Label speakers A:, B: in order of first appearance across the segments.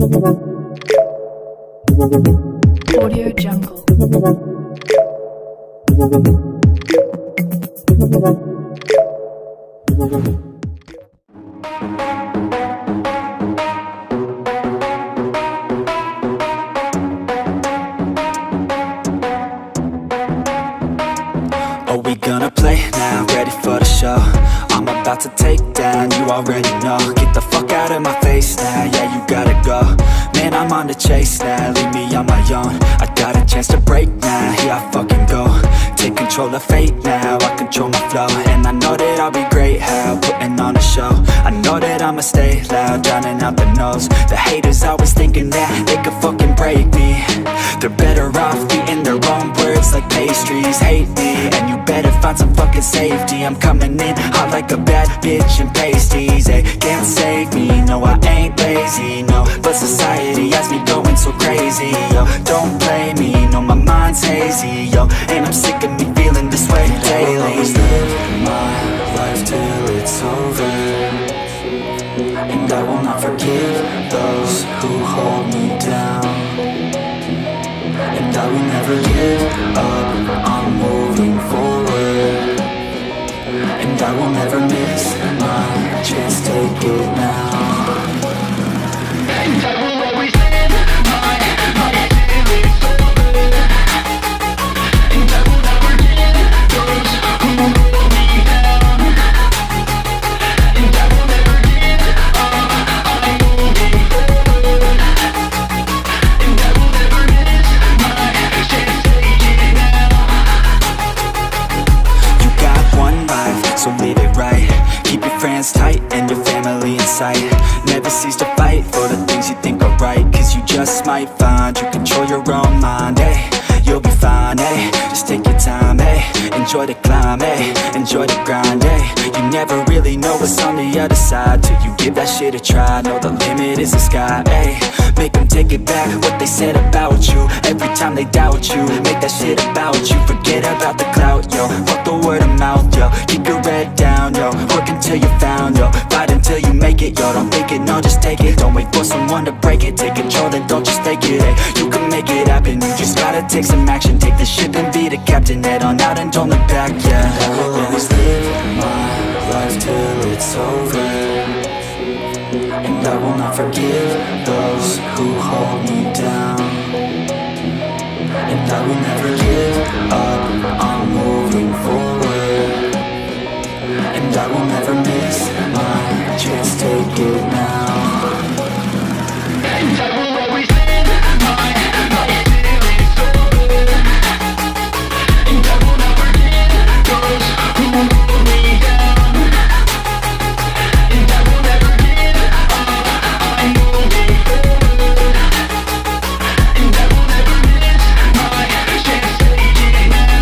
A: Audio Jungle.
B: Are we gonna play now? Ready for the show? I'm about to take down, you already know. Get the fuck out of my face now, yeah, you gotta go. Man, I'm on the chase now, leave me on my own. I got a chance to break now, here I fucking go. Take control of fate now, I control my flow. And I know that I'll be great, how putting on a show. I know that I'ma stay loud, drowning out the noise. The haters always thinking that they could fucking break me. They're better off eating their own words like pastries. Hate me, and you better find some fucking safety. I'm coming in hot like a bad bitch in pasties. They can't save me, no I ain't lazy, no. But society has me going so crazy, yo. Don't blame me, no my mind's hazy, yo. And I'm sick of me feeling this way daily. I will always live my life till it's over, and I will not forgive those who hold me down. And I will never give up, I'm moving forward. And I will never miss my chance, take it now. And I will always live my life till it's over, and I will never give those who hold me down. And I will never give up, I'm moving forward. And I will never miss my chance, take it now. You got one life, so live it right. Keep your friends tight and your family in sight. Never cease to fight for the things you think are right, cause you just might find you control your own mind, eh? You'll be fine, eh? Just take your time, eh? Enjoy the climb, eh? Enjoy the grind, eh? You never really know what's on the other side till you give that shit a try. Know the limit is the sky, eh? Make them take it back, what they said about you. Every time they doubt you, make that shit about you. Forget about the clout, yo. Fuck the word of mouth, yo. Keep your head down, yo. Work until you're found, yo. Fight until you make it, yo. Don't think it, no, just take it. Don't wait for someone to break it. Take control, then don't just take it, eh? You can make it happen, you just gotta take some action. Take the ship and be the captain. Head on out and don't look back, yeah. I will always live my life till it's over, and I will not forgive those who hold me down. And I will never give up, I'm moving forward. And I will never miss my chance, take it now. And I will always live my life till it's over, and I will never give those who hold me down. And I will never give up, I'm moving forward. And I will never miss my chance, take it now.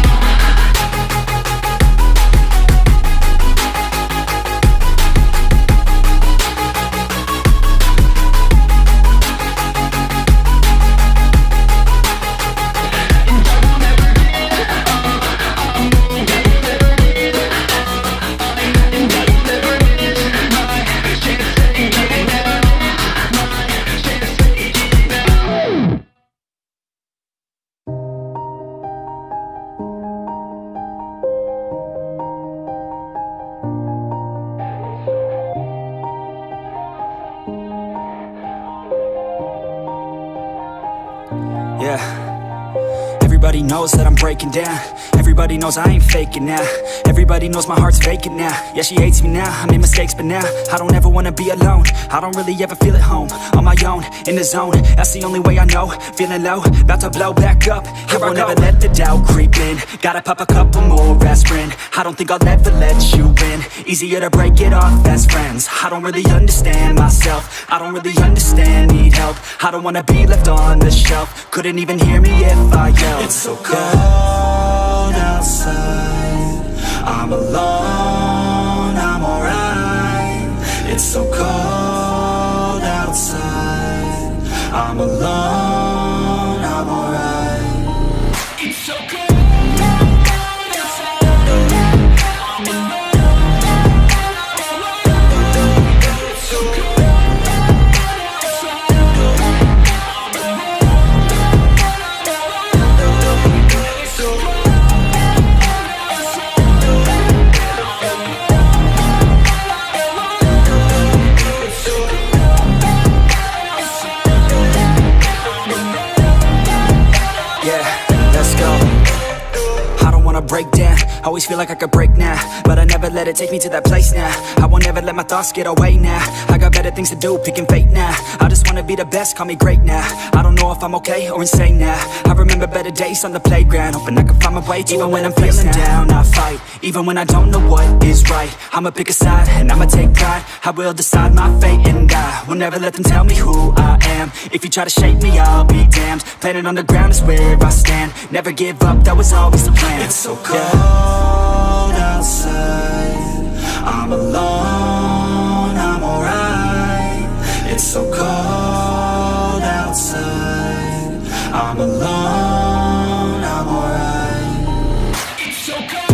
B: Yeah, everybody knows that I'm breaking down. Everybody knows I ain't faking now. Everybody knows my heart's vacant now. Yeah, she hates me now, I made mistakes but now I don't ever wanna be alone. I don't really ever feel at home. On my own, in the zone, that's the only way I know. Feeling low, about to blow back up. I won't ever let the doubt creep in. Gotta pop a couple more aspirin. I don't think I'll ever let you in. Easier to break it off as friends. I don't really understand myself. I don't really understand, need help. I don't wanna be left on the shelf. Couldn't even hear me if I yelled. It's so cold outside, I'm alone, I'm alright. It's so cold outside, I'm alone, I'm alright. It's so cold. Always feel like I could break now, but I never let it take me to that place now. I won't ever let my thoughts get away now. I got better things to do, picking fate now. I just wanna be the best, call me great now. I don't know if I'm okay or insane now. I remember better days on the playground, hoping I can find my way even when I'm feeling down. I fight, even when I don't know what is right. I'ma pick a side, and I'ma take pride. I will decide my fate, and I will never let them tell me who I am. If you try to shape me, I'll be damned. Planet on the ground is where I stand. Never give up, that was always the plan. It's so cold outside, I'm alone, I'm alright. It's so cold outside, I'm alone, I'm alright. It's so cold.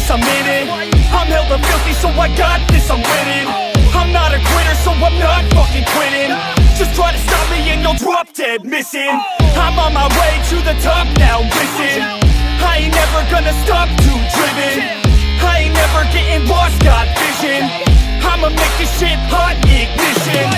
A: I'm in it. I'm hella filthy, so I got this, I'm winning. I'm not a quitter, so I'm not fucking quitting. Just try to stop me and you'll drop dead missing. I'm on my way to the top now, listen. I ain't never gonna stop, too driven. I ain't never getting lost, got vision. I'ma make this shit hot, ignition.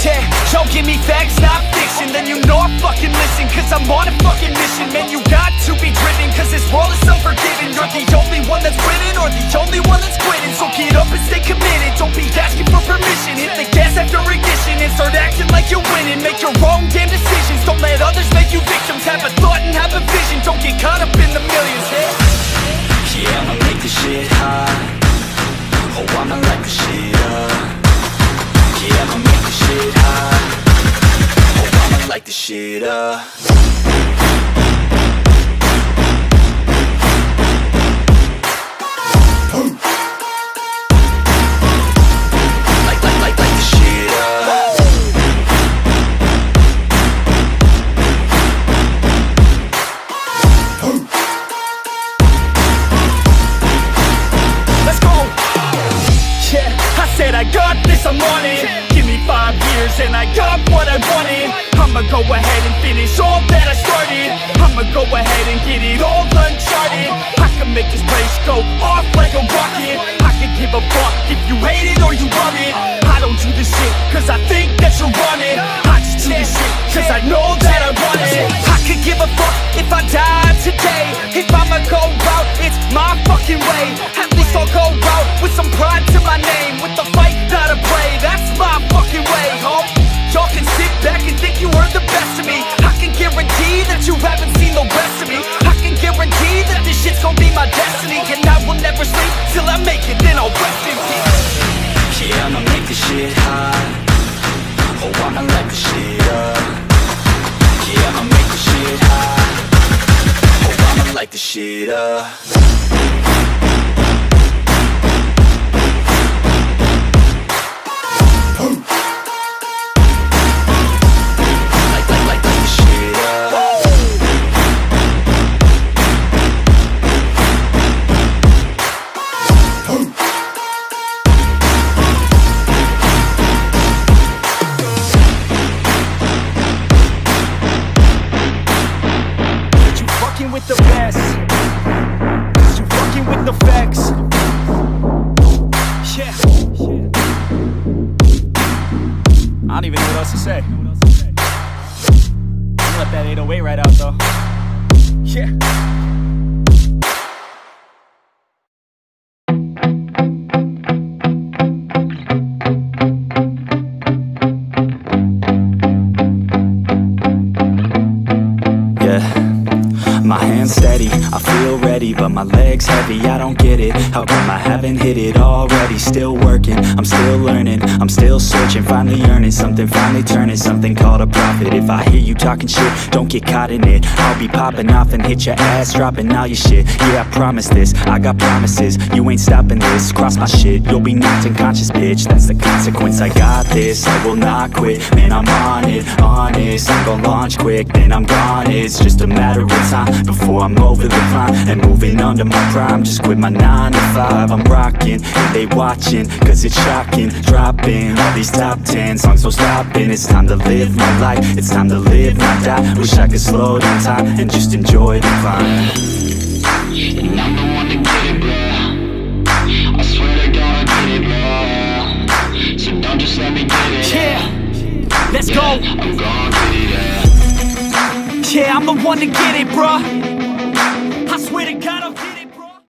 A: Yeah, y'all give me facts, not fiction. Then you know I fucking listen, cause I'm on a fucking mission. Man, you got to be driven, cause this world is unforgiving. You're the only one that's winning, or the only one that's quitting. So get up and stay committed, don't be asking for permission. Hit the gas after ignition and start acting like you're winning. Make your own damn decisions, don't let others make you victims. Have a thought and have a vision, don't get caught up in the millions.
B: Yeah, I'ma make this shit hot. Oh, I'ma light this shit up. Yeah, I'ma make this shit hot. Oh, I'ma light this shit up. Light this shit up.
A: Let's go. Yeah, I said I got this, I'm on it. Give me 5 years and I got what I wanted. I'ma go ahead and finish all that I started. I'ma go ahead and get it all uncharted. I can make this place go off like a rocket. I can give a fuck if you hate it or you love it. I don't do this shit cause I think that you're on it. I just do this shit cause I know that I want it. I could give a fuck if I die today. If I'ma go out, it's my fucking way. At least I'll go out with some pride to my name. With the fight, not a play, that's my fucking way, home. Y'all can sit back and think you heard the best of me. I can guarantee that you haven't seen the rest of me. I can guarantee that this shit's gonna be my destiny. And I will never sleep till I make it, then I'll rest in peace.
B: Yeah, I'ma make this shit hot. Oh, I'ma light this shit up. Yeah, I'ma make this shit hot. Oh, I'ma light this shit up.
A: With the best, you fucking with the facts. Yeah. I don't even know what else to say? Let that 808 right out though. Yeah.
B: My hands steady, I feel ready, but my legs heavy, I don't get it. How come I haven't hit it already? Still working, I'm still learning, I'm still searching, finally earning something, finally turning something called a profit. If I hear you talking shit, don't get caught in it. I'll be popping off and hit your ass, dropping all your shit. Yeah, I promise this, I got promises, you ain't stopping this. Cross my shit, you'll be knocked unconscious, bitch. That's the consequence, I got this, I will not quit. Man, I'm on it, honest, I'm gon' launch quick, then I'm gone. It's just a matter of time before I'm over the climb and moving under my prime. Just quit my 9 to 5, I'm rocking and they watching, cause it's shocking. Dropping all these top 10 songs, so stopping. It's time to live my life, it's time to live, not die. Wish I could slow down time and just enjoy the climb.
C: And I'm the one to get it, bro. I swear to God I get it, bro. So don't just let me get it.
A: Yeah, let's go.
C: I'm gon' get it, yeah.
A: Yeah, I'm the one to get it, bruh. I swear to God I'll get it.